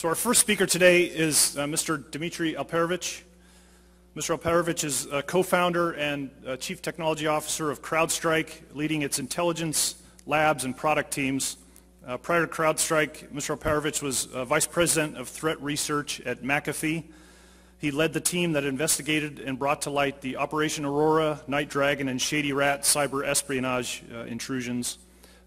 So our first speaker today is Mr. Dmitri Alperovitch. Mr. Alperovitch is co-founder and chief technology officer of CrowdStrike, leading its intelligence, labs, and product teams. Prior to CrowdStrike, Mr. Alperovitch was vice president of threat research at McAfee. He led the team that investigated and brought to light the Operation Aurora, Night Dragon, and Shady Rat cyber espionage intrusions.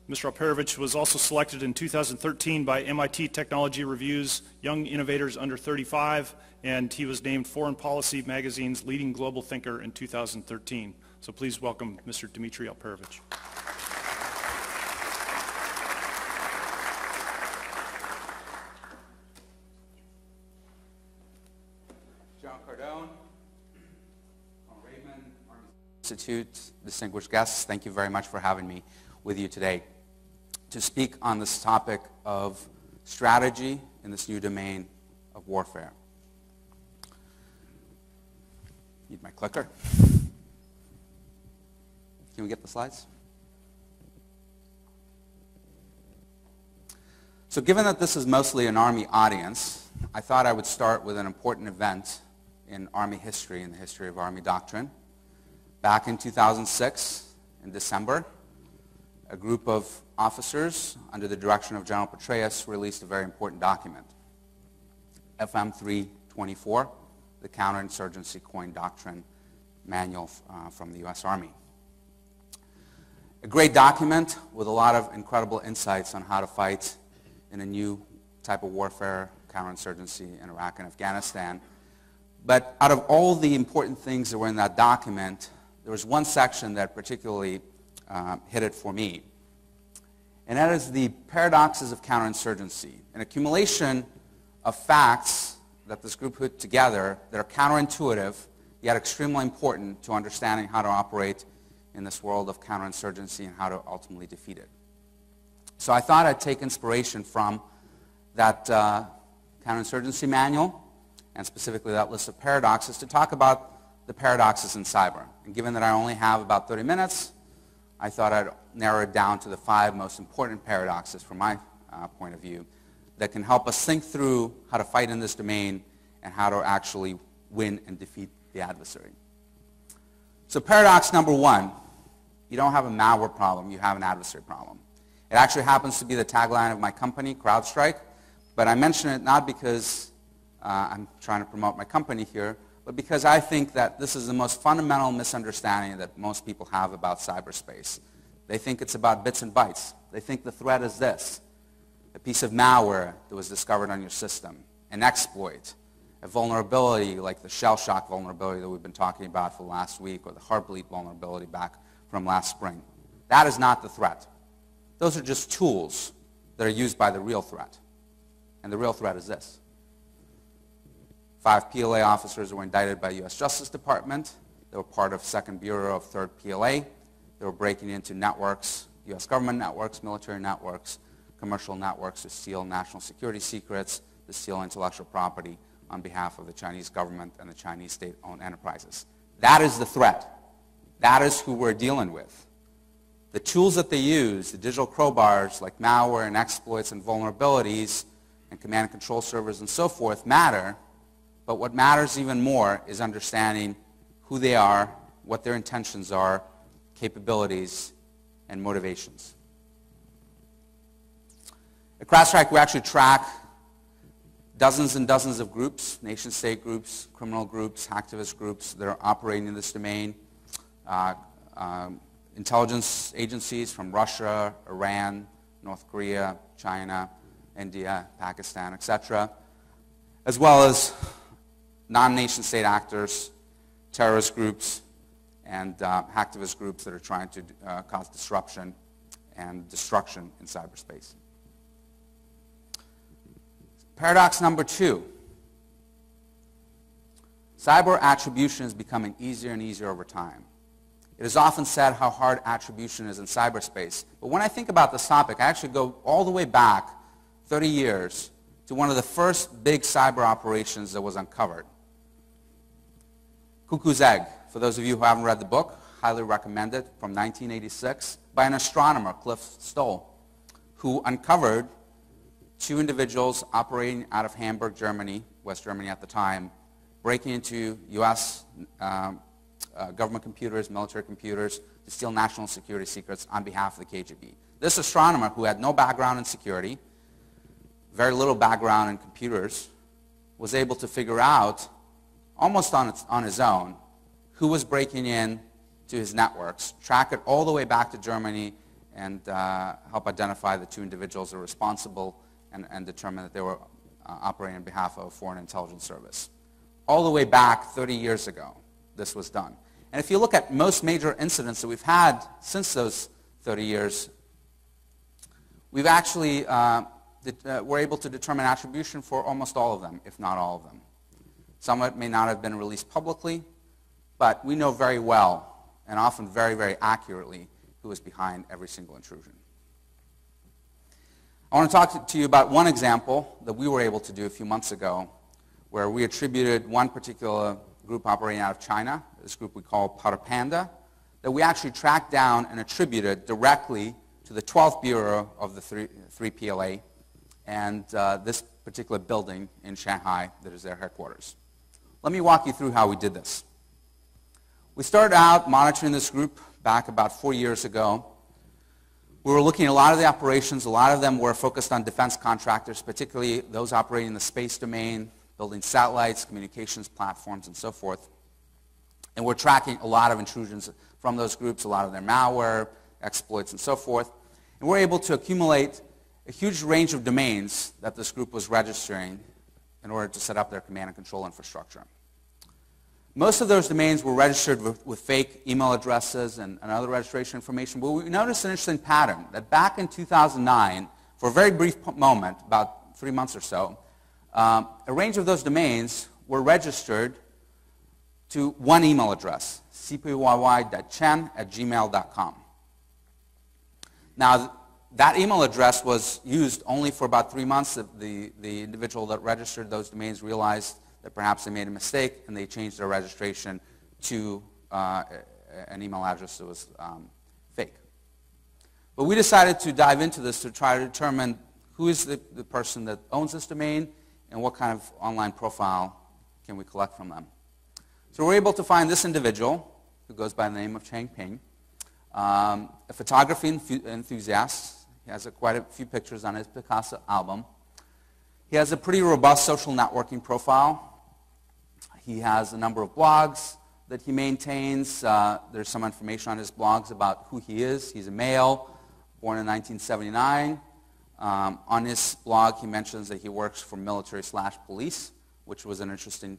Mr. Alperovitch was also selected in 2013 by MIT Technology Review's Young Innovators Under 35, and he was named Foreign Policy Magazine's leading global thinker in 2013. So please welcome Mr. Dmitri Alperovitch. John Cardone, Raymond, Army Institute, distinguished guests, thank you very much for having me with you today to speak on this topic of strategy in this new domain of warfare. Need my clicker. Can we get the slides? So given that this is mostly an Army audience, I thought I would start with an important event in Army history, in the history of Army doctrine. Back in 2006, in December, a group of officers under the direction of General Petraeus released a very important document, FM 324, the Counterinsurgency Coin Doctrine Manual from the U.S. Army. A great document with a lot of incredible insights on how to fight in a new type of warfare, counterinsurgency in Iraq and Afghanistan. But out of all the important things that were in that document, there was one section that particularly hit it for me. And that is the paradoxes of counterinsurgency, an accumulation of facts that this group put together that are counterintuitive, yet extremely important to understanding how to operate in this world of counterinsurgency and how to ultimately defeat it. So I thought I'd take inspiration from that counterinsurgency manual, and specifically that list of paradoxes, to talk about the paradoxes in cyber. And given that I only have about 30 minutes, I thought I'd narrow it down to the 5 most important paradoxes from my point of view that can help us think through how to fight in this domain and how to actually win and defeat the adversary. So paradox number 1, you don't have a malware problem, you have an adversary problem. It actually happens to be the tagline of my company, CrowdStrike, but I mention it not because I'm trying to promote my company here, but because I think that this is the most fundamental misunderstanding that most people have about cyberspace. They think it's about bits and bytes. They think the threat is this: a piece of malware that was discovered on your system, an exploit, a vulnerability like the shell shock vulnerability that we've been talking about for the last week, or the Heartbleed vulnerability back from last spring. That is not the threat. Those are just tools that are used by the real threat. And the real threat is this: 5 PLA officers were indicted by the U.S. Justice Department. They were part of 2nd Bureau of 3rd PLA. They were breaking into networks, U.S. government networks, military networks, commercial networks to steal national security secrets, to steal intellectual property on behalf of the Chinese government and the Chinese state-owned enterprises. That is the threat. That is who we're dealing with. The tools that they use, the digital crowbars like malware and exploits and vulnerabilities and command and control servers and so forth matter. But what matters even more is understanding who they are, what their intentions are, capabilities, and motivations. At CrowdStrike, we actually track dozens and dozens of groups, nation-state groups, criminal groups, hacktivist groups that are operating in this domain, intelligence agencies from Russia, Iran, North Korea, China, India, Pakistan, etc., as well as non-nation-state actors, terrorist groups, and hacktivist groups that are trying to cause disruption and destruction in cyberspace. Paradox number 2. Cyber attribution is becoming easier and easier over time. It is often said how hard attribution is in cyberspace. But when I think about this topic, I actually go all the way back 30 years to one of the first big cyber operations that was uncovered. Cuckoo's Egg, for those of you who haven't read the book, highly recommend it, from 1986, by an astronomer, Cliff Stoll, who uncovered two individuals operating out of Hamburg, Germany, West Germany at the time, breaking into U.S. Government computers, military computers, to steal national security secrets on behalf of the KGB. This astronomer, who had no background in security, very little background in computers, was able to figure out, almost on his own, who was breaking in to his networks, track it all the way back to Germany, and help identify the two individuals that were responsible and determine that they were operating on behalf of a foreign intelligence service. All the way back 30 years ago, this was done. And if you look at most major incidents that we've had since those 30 years, we've actually were able to determine attribution for almost all of them, if not all of them. Some of it may not have been released publicly, but we know very well, and often very, very accurately, who was behind every single intrusion. I want to talk to you about one example that we were able to do a few months ago, where we attributed one particular group operating out of China, this group we call Powder Panda, that we actually tracked down and attributed directly to the 12th Bureau of the 3PLA and this particular building in Shanghai that is their headquarters. Let me walk you through how we did this. We started out monitoring this group back about 4 years ago. We were looking at a lot of the operations. A lot of them were focused on defense contractors, particularly those operating in the space domain, building satellites, communications platforms, and so forth. And we're tracking a lot of intrusions from those groups, a lot of their malware, exploits, and so forth. And we're able to accumulate a huge range of domains that this group was registering in order to set up their command and control infrastructure. Most of those domains were registered with fake email addresses and other registration information, but we noticed an interesting pattern that back in 2009, for a very brief moment, about 3 months or so, a range of those domains were registered to one email address, cpyy.chen@gmail.com. Now, that email address was used only for about 3 months. The individual that registered those domains realized that perhaps they made a mistake, and they changed their registration to an email address that was fake. But we decided to dive into this to try to determine who is the person that owns this domain and what kind of online profile can we collect from them. So we're able to find this individual, who goes by the name of Chang Ping, a photography enthusiast. He has quite a few pictures on his Picasso album. He has a pretty robust social networking profile. He has a number of blogs that he maintains. There's some information on his blogs about who he is. He's a male, born in 1979. On his blog, he mentions that he works for military/police, which was an interesting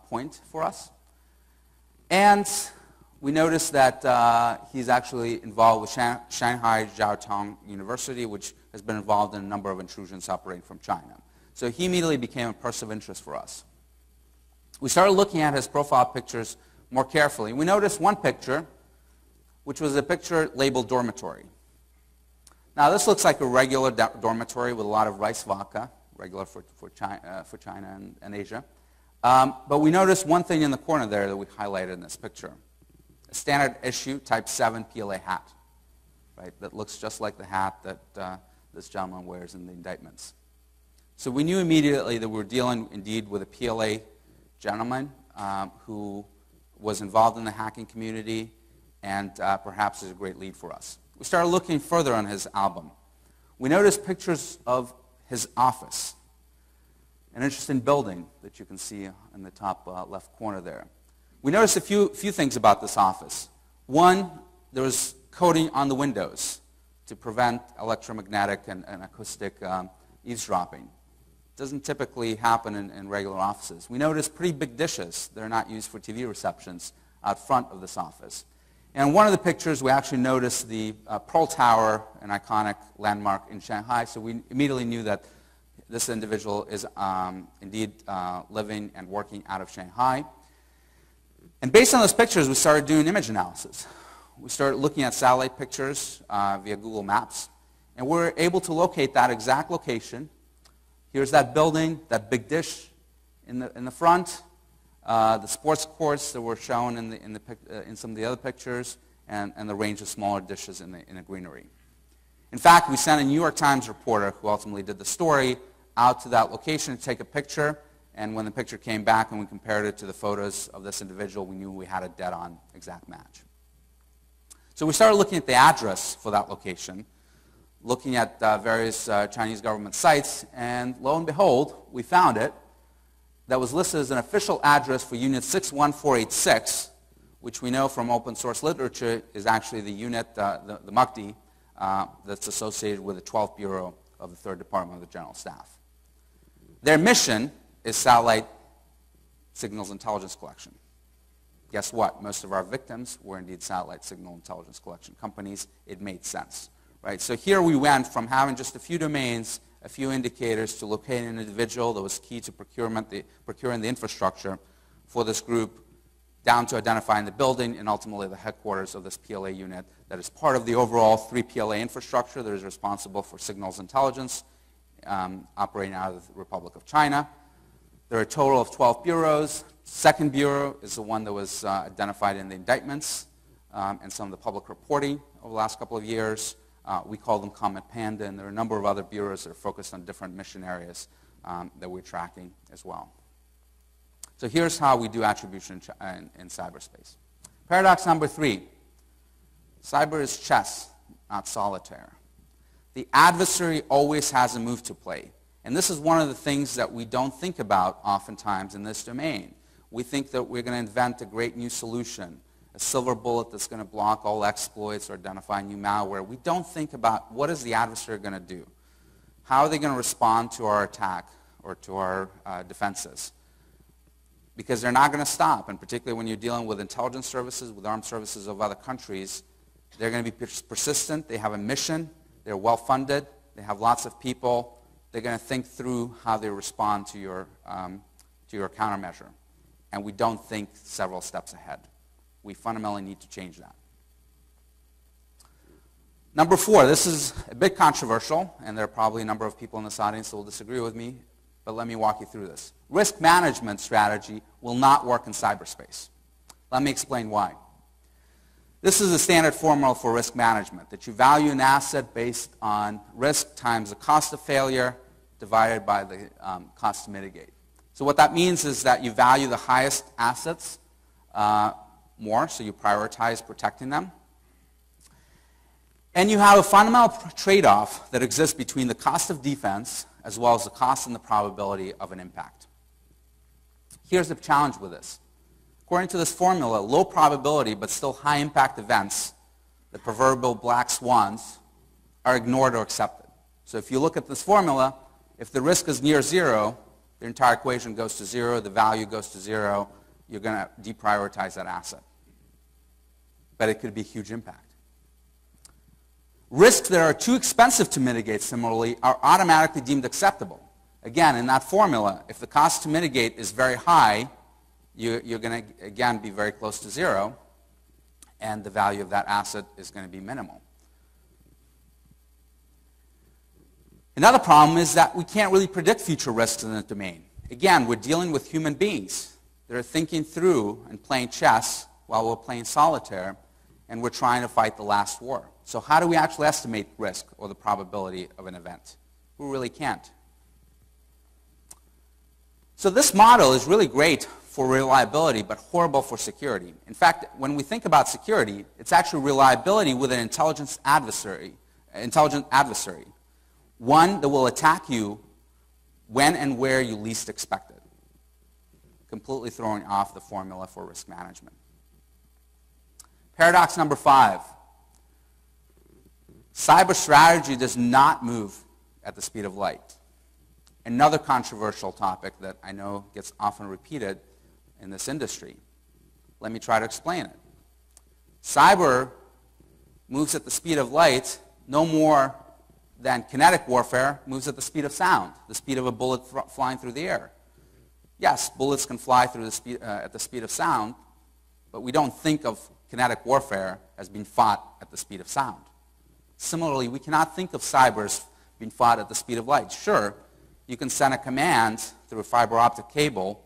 point for us. And we noticed that he's actually involved with Shanghai Jiaotong University, which has been involved in a number of intrusions operating from China. So he immediately became a person of interest for us. We started looking at his profile pictures more carefully. We noticed one picture, which was a picture labeled dormitory. Now, this looks like a regular dormitory with a lot of rice vodka, regular for China and Asia. But we noticed one thing in the corner there that we highlighted in this picture. A standard issue Type 7 PLA hat, right, that looks just like the hat that this gentleman wears in the indictments. So we knew immediately that we were dealing indeed with a PLA gentleman who was involved in the hacking community and perhaps is a great lead for us. We started looking further on his album. We noticed pictures of his office, an interesting building that you can see in the top left corner there. We noticed a few things about this office. One, there was coating on the windows to prevent electromagnetic and acoustic eavesdropping. It doesn't typically happen in regular offices. We noticed pretty big dishes that are not used for TV receptions out front of this office. And in one of the pictures, we actually noticed the Pearl Tower, an iconic landmark in Shanghai, so we immediately knew that this individual is indeed living and working out of Shanghai. And based on those pictures, we started doing image analysis. We started looking at satellite pictures via Google Maps, and we were able to locate that exact location. Here's that building, that big dish in the front, the sports courts that were shown in some of the other pictures, and the range of smaller dishes in the greenery. In fact, we sent a New York Times reporter, who ultimately did the story, out to that location to take a picture, and when the picture came back and we compared it to the photos of this individual, we knew we had a dead-on exact match. So we started looking at the address for that location, looking at various Chinese government sites, and lo and behold, we found it. That was listed as an official address for Unit 61486, which we know from open source literature is actually the unit, the MUCD, that's associated with the 12th Bureau of the 3rd Department of the General Staff. Their mission is satellite signals intelligence collection. Guess what? Most of our victims were indeed satellite signal intelligence collection companies. It made sense, right? So here we went from having just a few domains, a few indicators, to locating an individual that was key to procuring the infrastructure for this group, down to identifying the building and ultimately the headquarters of this PLA unit that is part of the overall 3 PLA infrastructure that is responsible for signals intelligence operating out of the Republic of China. There are a total of 12 bureaus. Second bureau is the one that was identified in the indictments and some of the public reporting over the last couple of years. We call them Comet Panda, and there are a number of other bureaus that are focused on different mission areas that we're tracking as well. So here's how we do attribution in cyberspace. Paradox number 3. Cyber is chess, not solitaire. The adversary always has a move to play. And this is one of the things that we don't think about oftentimes in this domain. We think that we're going to invent a great new solution, a silver bullet that's going to block all exploits or identify new malware. We don't think about what is the adversary going to do. How are they going to respond to our attack or to our defenses? Because they're not going to stop, and particularly when you're dealing with intelligence services, with armed services of other countries, they're going to be persistent, they have a mission, they're well-funded, they have lots of people, they're going to think through how they respond to your countermeasure. And we don't think several steps ahead. We fundamentally need to change that. Number 4, this is a bit controversial, and there are probably a number of people in this audience that will disagree with me, but let me walk you through this. Risk management strategy will not work in cyberspace. Let me explain why. This is a standard formula for risk management, that you value an asset based on risk times the cost of failure divided by the cost to mitigate. So what that means is that you value the highest assets more, so you prioritize protecting them. And you have a fundamental trade-off that exists between the cost of defense as well as the cost and the probability of an impact. Here's the challenge with this. According to this formula, low probability but still high impact events, the proverbial black swans, are ignored or accepted. So if you look at this formula, if the risk is near 0, the entire equation goes to 0, the value goes to 0, you're going to deprioritize that asset. But it could be a huge impact. Risks that are too expensive to mitigate, similarly, are automatically deemed acceptable. Again, in that formula, if the cost to mitigate is very high, you're going to, again, be very close to 0, and the value of that asset is going to be minimal. Another problem is that we can't really predict future risks in the domain. Again, we're dealing with human beings that are thinking through and playing chess while we're playing solitaire, and we're trying to fight the last war. So how do we actually estimate risk or the probability of an event? We really can't. So this model is really great for reliability, but horrible for security. In fact, when we think about security, it's actually reliability with an intelligent adversary, one that will attack you when and where you least expect it, completely throwing off the formula for risk management. Paradox number 5. Cyber strategy does not move at the speed of light. Another controversial topic that I know gets often repeated in this industry. Let me try to explain it. Cyber moves at the speed of light no more than kinetic warfare moves at the speed of sound, the speed of a bullet flying through the air. Yes, bullets can fly through at the speed of sound, but we don't think of kinetic warfare as being fought at the speed of sound. Similarly, we cannot think of cyber as being fought at the speed of light. Sure, you can send a command through a fiber optic cable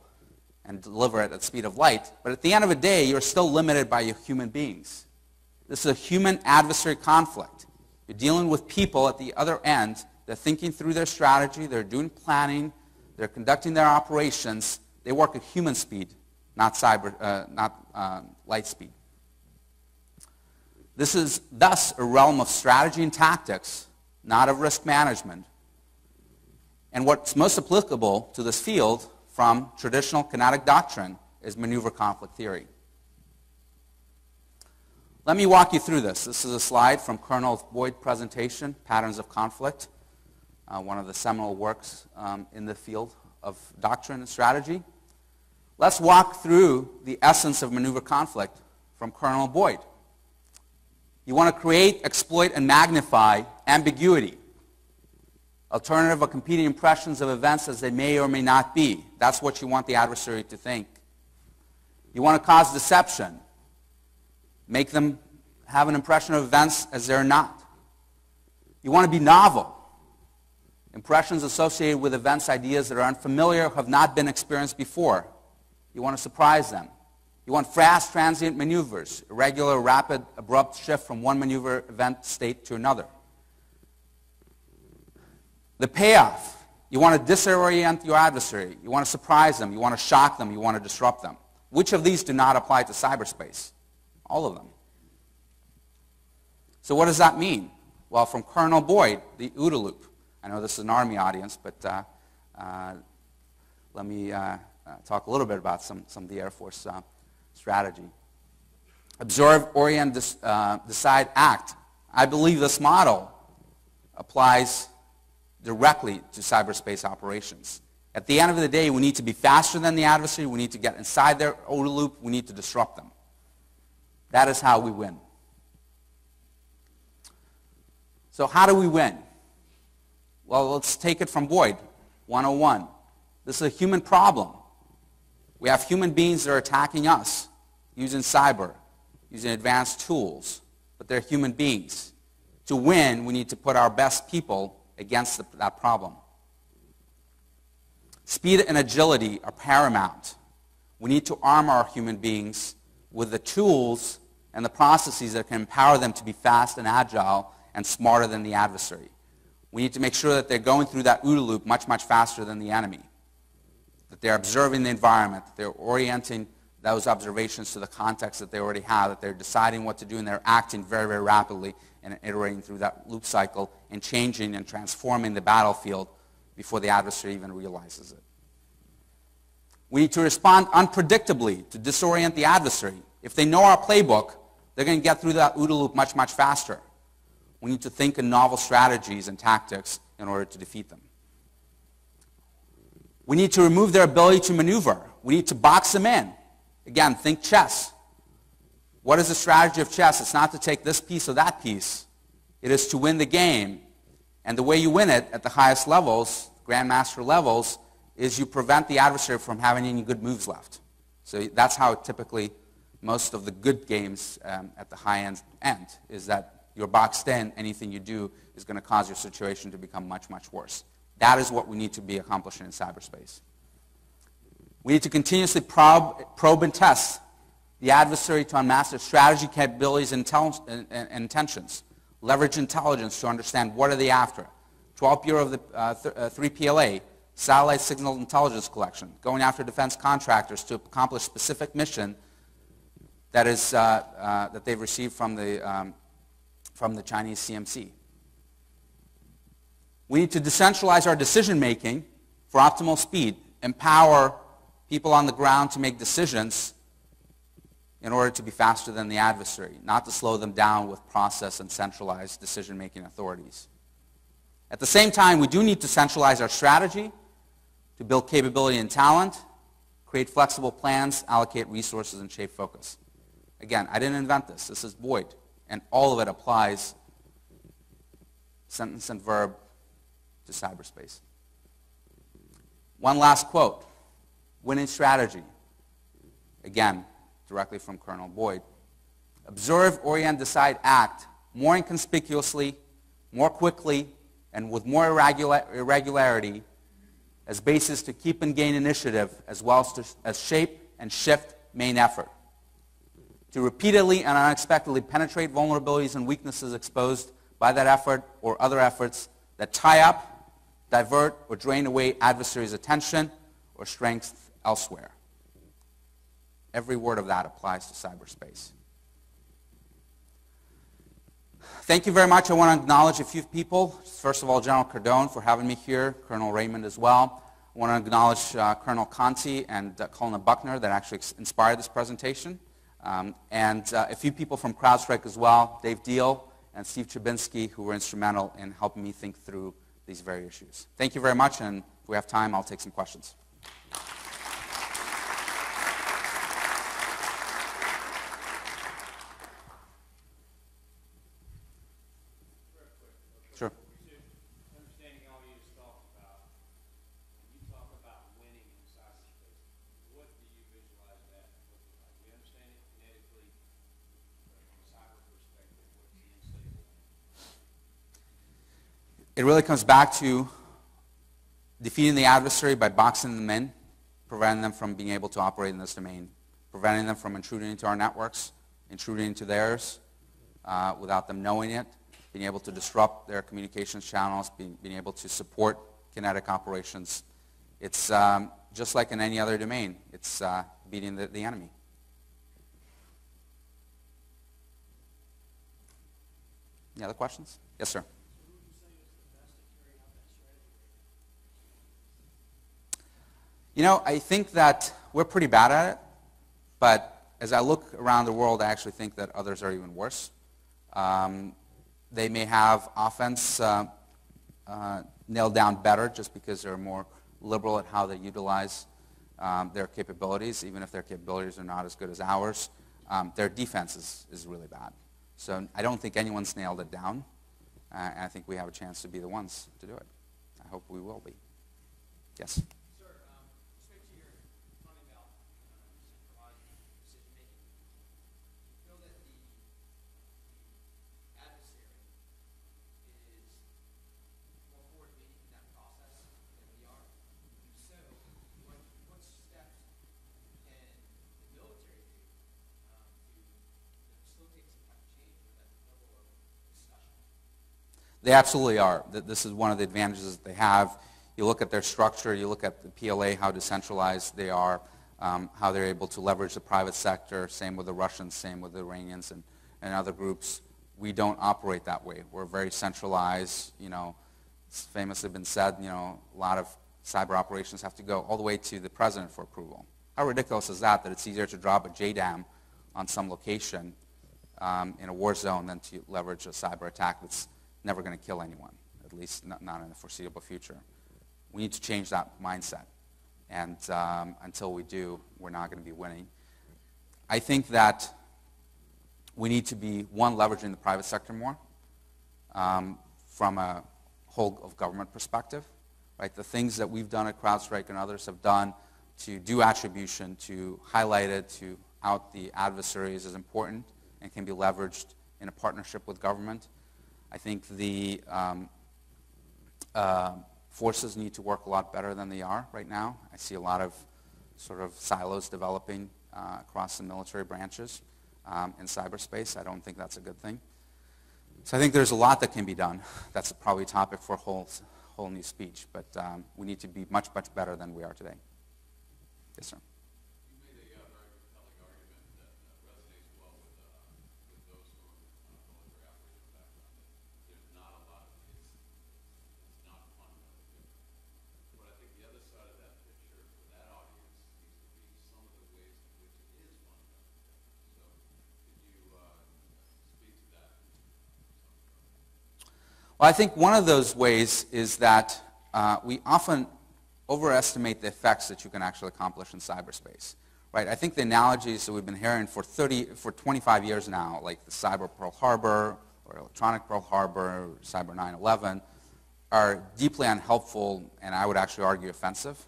and deliver it at the speed of light, but at the end of the day, you're still limited by your human beings. This is a human adversary conflict. You're dealing with people at the other end. They're thinking through their strategy. They're doing planning. They're conducting their operations. They work at human speed, not light speed. This is thus a realm of strategy and tactics, not of risk management. And what's most applicable to this field from traditional kinetic doctrine is maneuver conflict theory. Let me walk you through this. This is a slide from Colonel Boyd's presentation, Patterns of Conflict, one of the seminal works in the field of doctrine and strategy. Let's walk through the essence of maneuver conflict from Colonel Boyd. You want to create, exploit, and magnify ambiguity, alternative or competing impressions of events as they may or may not be. That's what you want the adversary to think. You want to cause deception, make them have an impression of events as they're not. You want to be novel, impressions associated with events, ideas that are unfamiliar, have not been experienced before. You want to surprise them. You want fast, transient maneuvers, irregular, rapid, abrupt shift from one maneuver event state to another. The payoff, you want to disorient your adversary. You want to surprise them. You want to shock them. You want to disrupt them. Which of these do not apply to cyberspace? All of them. So what does that mean? Well, from Colonel Boyd, the OODA loop. I know this is an Army audience, but let me talk a little bit about some of the Air Force strategy. Observe, orient, decide, act. I believe this model applies directly to cyberspace operations. At the end of the day, we need to be faster than the adversary. We need to get inside their OODA loop. We need to disrupt them. That is how we win. So how do we win? Well, let's take it from Boyd, 101. This is a human problem. We have human beings that are attacking us using cyber, using advanced tools, but they're human beings. To win, we need to put our best people against that problem. Speed and agility are paramount. We need to arm our human beings with the tools and the processes that can empower them to be fast and agile and smarter than the adversary. We need to make sure that they're going through that OODA loop much, much faster than the enemy, that they're observing the environment, that they're orienting those observations to the context that they already have, that they're deciding what to do, and they're acting very, very rapidly and iterating through that loop cycle and changing and transforming the battlefield before the adversary even realizes it. We need to respond unpredictably to disorient the adversary. If they know our playbook, they're going to get through that OODA loop much, much faster. We need to think in novel strategies and tactics in order to defeat them. We need to remove their ability to maneuver. We need to box them in. Again, think chess. What is the strategy of chess? It's not to take this piece or that piece. It is to win the game. And the way you win it at the highest levels, grandmaster levels, is you prevent the adversary from having any good moves left. So that's how typically most of the good games at the high end is that you're boxed in. Anything you do is going to cause your situation to become much, much worse. That is what we need to be accomplishing in cyberspace. We need to continuously probe and test the adversary to unmask their strategy, capabilities, and intentions. Leverage intelligence to understand what are they after. 12th Bureau of the 3PLA, satellite signal intelligence collection, going after defense contractors to accomplish specific mission that they've received from the Chinese CMC. We need to decentralize our decision-making for optimal speed, empower people on the ground to make decisions in order to be faster than the adversary, not to slow them down with process and centralized decision-making authorities. At the same time, we do need to centralize our strategy to build capability and talent, create flexible plans, allocate resources, and shape focus. Again, I didn't invent this. This is Boyd. And all of it applies, sentence and verb, to cyberspace. One last quote. Winning strategy. Again, directly from Colonel Boyd. Observe, orient, decide, act more inconspicuously, more quickly, and with more irregularity as basis to keep and gain initiative as well as shape and shift main effort. To repeatedly and unexpectedly penetrate vulnerabilities and weaknesses exposed by that effort or other efforts that tie up, divert, or drain away adversaries' attention or strength elsewhere. Every word of that applies to cyberspace. Thank you very much. I want to acknowledge a few people. First of all, General Cardone for having me here, Colonel Raymond as well. I want to acknowledge Colonel Conti and Colonel Buckner that actually inspired this presentation. And a few people from CrowdStrike as well, Dave Deal and Steve Chabinsky, who were instrumental in helping me think through these very issues. Thank you very much, and if we have time, I'll take some questions. Sure. Understanding all you just talked about, when you talk about winning in cyberspace, what do you visualize that looking like? Do you understand it kinetically, from a cyber perspective, what's the end state of it? It really comes back to defeating the adversary by boxing them in, preventing them from being able to operate in this domain, preventing them from intruding into our networks, intruding into theirs without them knowing it, being able to disrupt their communications channels, being able to support kinetic operations. It's just like in any other domain. It's beating the enemy. Any other questions? Yes, sir. You know, I think that we're pretty bad at it, but as I look around the world, I actually think that others are even worse. They may have offense nailed down better just because they're more liberal at how they utilize their capabilities, even if their capabilities are not as good as ours. Their defense is really bad. So I don't think anyone's nailed it down, and I think we have a chance to be the ones to do it. I hope we will be. Yes? They absolutely are. This is one of the advantages that they have. You look at their structure, you look at the PLA, how decentralized they are, how they're able to leverage the private sector, same with the Russians, same with the Iranians and other groups. We don't operate that way. We're very centralized. You know, it's famously been said, you know, a lot of cyber operations have to go all the way to the president for approval. How ridiculous is that it's easier to drop a JDAM on some location in a war zone than to leverage a cyber attack that's never going to kill anyone, at least not in the foreseeable future. We need to change that mindset. And until we do, we're not going to be winning. I think that we need to be, one, leveraging the private sector more from a whole of government perspective. Right? The things that we've done at CrowdStrike and others have done to do attribution, to highlight it, to out the adversaries is important and can be leveraged in a partnership with government. I think the forces need to work a lot better than they are right now. I see a lot of sort of silos developing across the military branches in cyberspace. I don't think that's a good thing. So I think there's a lot that can be done. That's probably a topic for a whole new speech, but we need to be much, much better than we are today. Yes, sir. Well, I think one of those ways is that we often overestimate the effects that you can actually accomplish in cyberspace. Right? I think the analogies that we've been hearing for 25 years now, like the cyber Pearl Harbor or electronic Pearl Harbor, or cyber 9/11, are deeply unhelpful and I would actually argue offensive.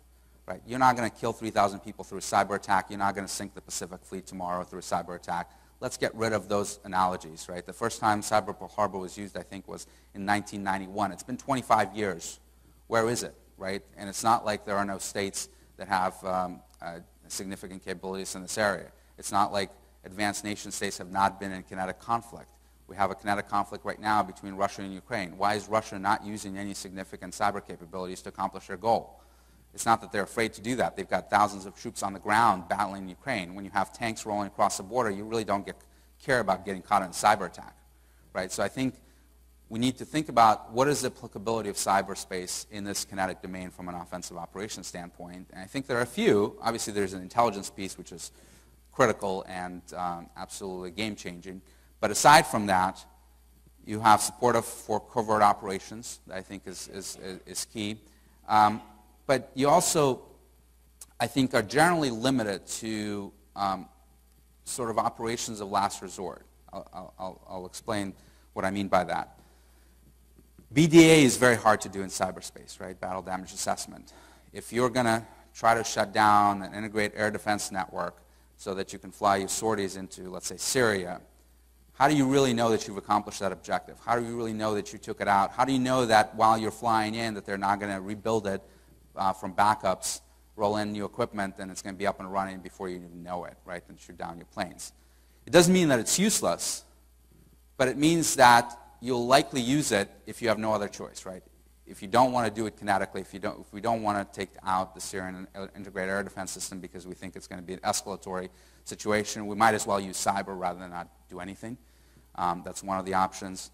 Right? You're not going to kill 3,000 people through a cyber attack. You're not going to sink the Pacific Fleet tomorrow through a cyber attack. Let's get rid of those analogies, right? The first time cyber Pearl Harbor was used, I think, was in 1991. It's been 25 years. Where is it, right? And it's not like there are no states that have significant capabilities in this area. It's not like advanced nation states have not been in kinetic conflict. We have a kinetic conflict right now between Russia and Ukraine. Why is Russia not using any significant cyber capabilities to accomplish their goal? It's not that they're afraid to do that. They've got thousands of troops on the ground battling Ukraine. When you have tanks rolling across the border, you really don't care about getting caught in a cyber attack, right? So I think we need to think about what is the applicability of cyberspace in this kinetic domain from an offensive operations standpoint. And I think there are a few. Obviously, there's an intelligence piece, which is critical and absolutely game-changing. But aside from that, you have support for covert operations that I think is key. But you also, I think, are generally limited to sort of operations of last resort. I'll explain what I mean by that. BDA is very hard to do in cyberspace, right? Battle damage assessment. If you're going to try to shut down an integrated air defense network so that you can fly your sorties into, let's say, Syria, how do you really know that you've accomplished that objective? How do you really know that you took it out? How do you know that while you're flying in that they're not going to rebuild it from backups, roll in new equipment, and it's going to be up and running before you even know it, right, and shoot down your planes? It doesn't mean that it's useless, but it means that you'll likely use it if you have no other choice, right? If you don't want to do it kinetically, if we don't want to take out the Syrian integrated air defense system because we think it's going to be an escalatory situation, we might as well use cyber rather than not do anything. That's one of the options.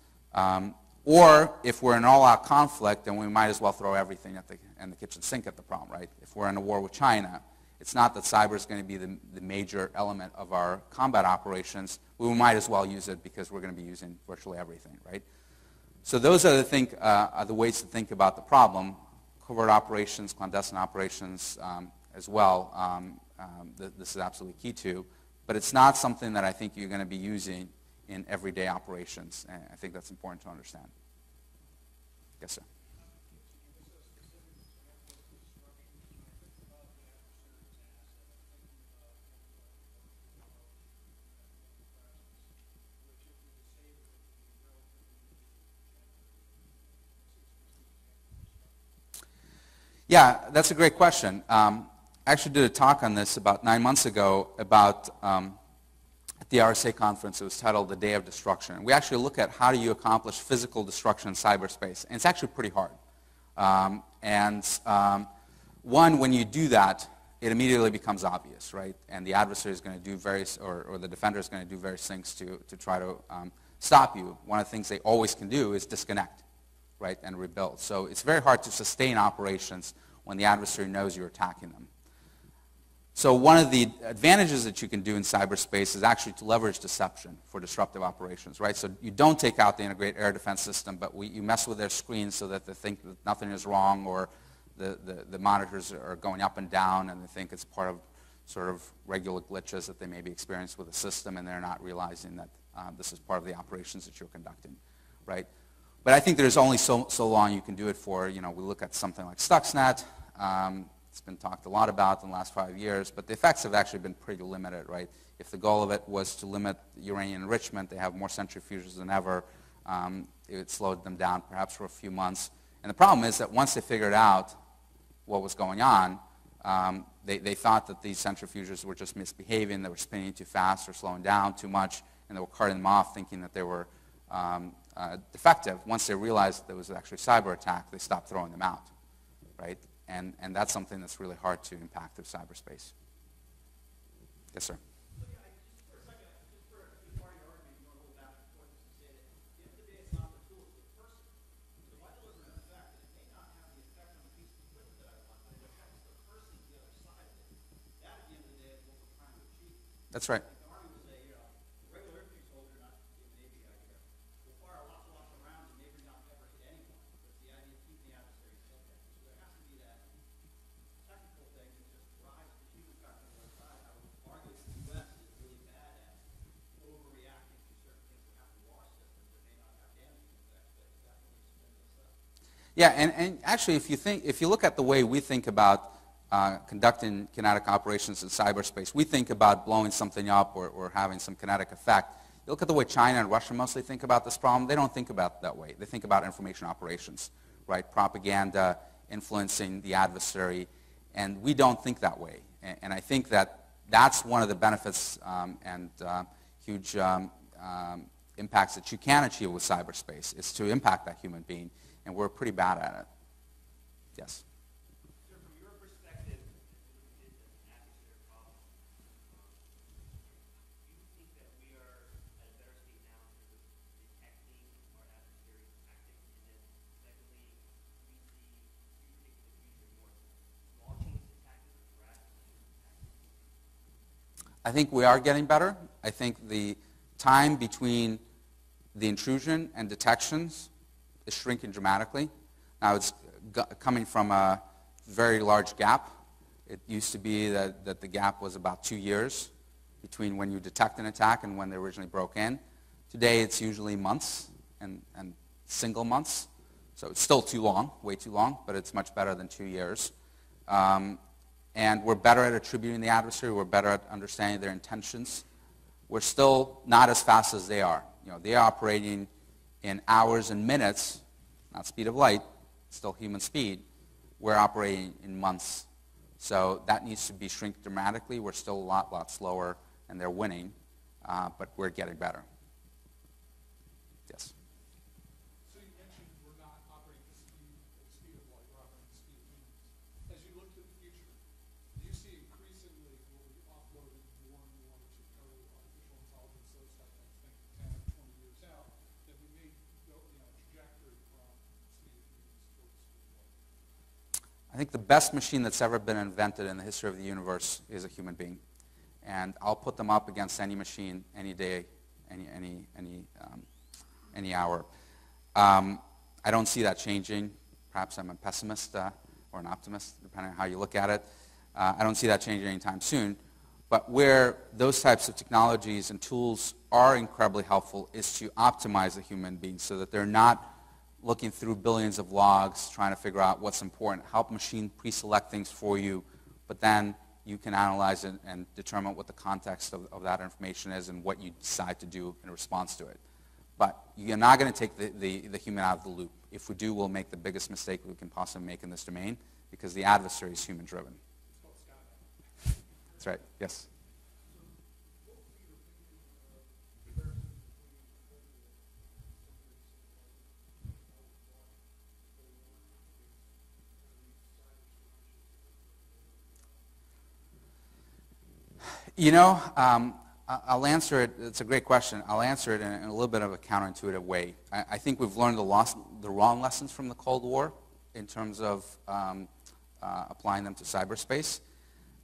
Or if we're in all-out conflict, then we might as well throw everything in the kitchen sink at the problem, right? If we're in a war with China, it's not that cyber is going to be the major element of our combat operations. We might as well use it because we're going to be using virtually everything, right? So those are the ways to think about the problem. Covert operations, clandestine operations as well, this is absolutely key to. But it's not something that I think you're going to be using in everyday operations. And I think that's important to understand. Yes, sir. Yeah, that's a great question. I actually did a talk on this about 9 months ago about at the RSA conference. It was titled The Day of Destruction. We actually look at how do you accomplish physical destruction in cyberspace. And it's actually pretty hard. One, when you do that, it immediately becomes obvious, right? And the adversary is going to do various, or the defender is going to do various things to try to stop you. One of the things they always can do is disconnect, right, and rebuild. So it's very hard to sustain operations when the adversary knows you're attacking them. So one of the advantages that you can do in cyberspace is actually to leverage deception for disruptive operations, right? So you don't take out the integrated air defense system, but you mess with their screens so that they think that nothing is wrong, or the monitors are going up and down and they think it's part of sort of regular glitches that they may be experienced with the system, and they're not realizing that this is part of the operations that you're conducting, right? But I think there's only so long you can do it for. You know, we look at something like Stuxnet. It's been talked a lot about in the last 5 years, but the effects have actually been pretty limited, right? If the goal of it was to limit uranium enrichment, they have more centrifuges than ever. It slowed them down perhaps for a few months. And the problem is that once they figured out what was going on, they thought that these centrifuges were just misbehaving, they were spinning too fast or slowing down too much, and they were carting them off thinking that they were defective. Once they realized that there was actually a cyber attack, they stopped throwing them out, right? And that's something that's really hard to impact through cyberspace. Yes, sir. That's right. Yeah, and actually, if you look at the way we think about conducting kinetic operations in cyberspace, we think about blowing something up or having some kinetic effect. You look at the way China and Russia mostly think about this problem, they don't think about it that way. They think about information operations, right? Propaganda, influencing the adversary, and we don't think that way. And I think that that's one of the benefits and huge impacts that you can achieve with cyberspace is to impact that human being, and we're pretty bad at it. Yes? Sir, from your perspective, as an adversary problem, do you think that we are at a better state now in terms of detecting our adversaries' tactics? And then secondly, do you predict in the future more small changes in tactics or drastic changes in tactics? I think we are getting better. I think the time between the intrusion and detections is shrinking dramatically. Now it's coming from a very large gap. It used to be that the gap was about 2 years between when you detect an attack and when they originally broke in. Today it's usually months and single months. So it's still too long, way too long, but it's much better than 2 years. And we're better at attributing the adversary. We're better at understanding their intentions. We're still not as fast as they are. You know, they're operating in hours and minutes, not speed of light, still human speed. We're operating in months. So that needs to be shrink dramatically. We're still a lot slower, and they're winning, but we're getting better. Yes? So you mentioned we're not operating at the speed of light, we're operating at the speed of humans. As you look to the future, do you see increasingly we'll be offloading more and more to artificial intelligence, those type of things, 10 or 20 years out, that we may go trajectory from speed of humans towards speed of light? I think the best machine that's ever been invented in the history of the universe is a human being. And I'll put them up against any machine, any day, any hour. I don't see that changing. Perhaps I'm a pessimist or an optimist, depending on how you look at it. I don't see that changing anytime soon. But where those types of technologies and tools are incredibly helpful is to optimize the human being so that they're not looking through billions of logs, trying to figure out what's important. Help machine pre-select things for you, but then you can analyze it and determine what the context of that information is and what you decide to do in response to it. But you're not going to take the human out of the loop. If we do, we'll make the biggest mistake we can possibly make in this domain because the adversary is human-driven. That's right. Yes? You know, I'll answer it. It's a great question. I'll answer it in a little bit of a counterintuitive way. I think we've learned the wrong lessons from the Cold War in terms of applying them to cyberspace.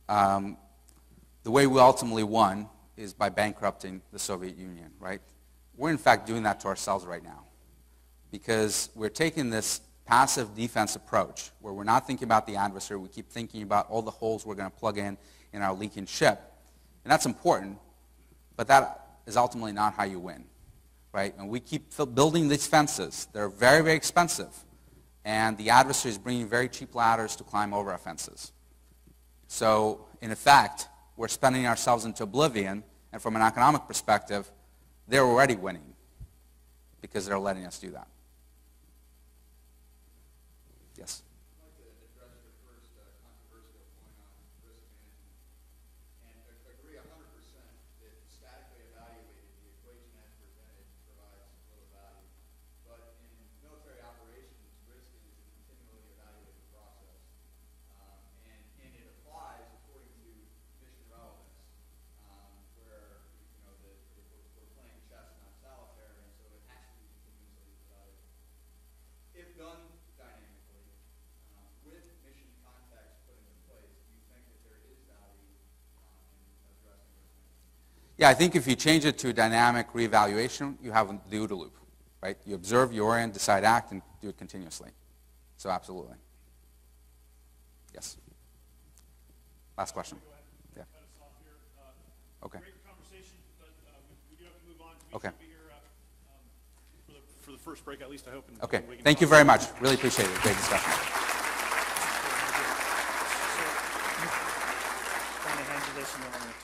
The way we ultimately won is by bankrupting the Soviet Union, right? We're in fact doing that to ourselves right now because we're taking this passive defense approach where we're not thinking about the adversary. We keep thinking about all the holes we're going to plug in our leaking ship. And that's important, but that is ultimately not how you win, right? And we keep building these fences. They're very, very expensive. And the adversary is bringing very cheap ladders to climb over our fences. So, in effect, we're spending ourselves into oblivion, and from an economic perspective, they're already winning because they're letting us do that. Yes? Yeah, I think if you change it to dynamic reevaluation, you have the OODA loop, right? You observe, you orient, decide, act, and do it continuously. So absolutely. Yes. Last question. Yeah. Okay. Great conversation, but we do have to move on. Okay. Be here for the first break, at least, I hope. Okay. Thank you very much. Really appreciate it. Great discussion. So, I'm going to hand you this, and then I'm going to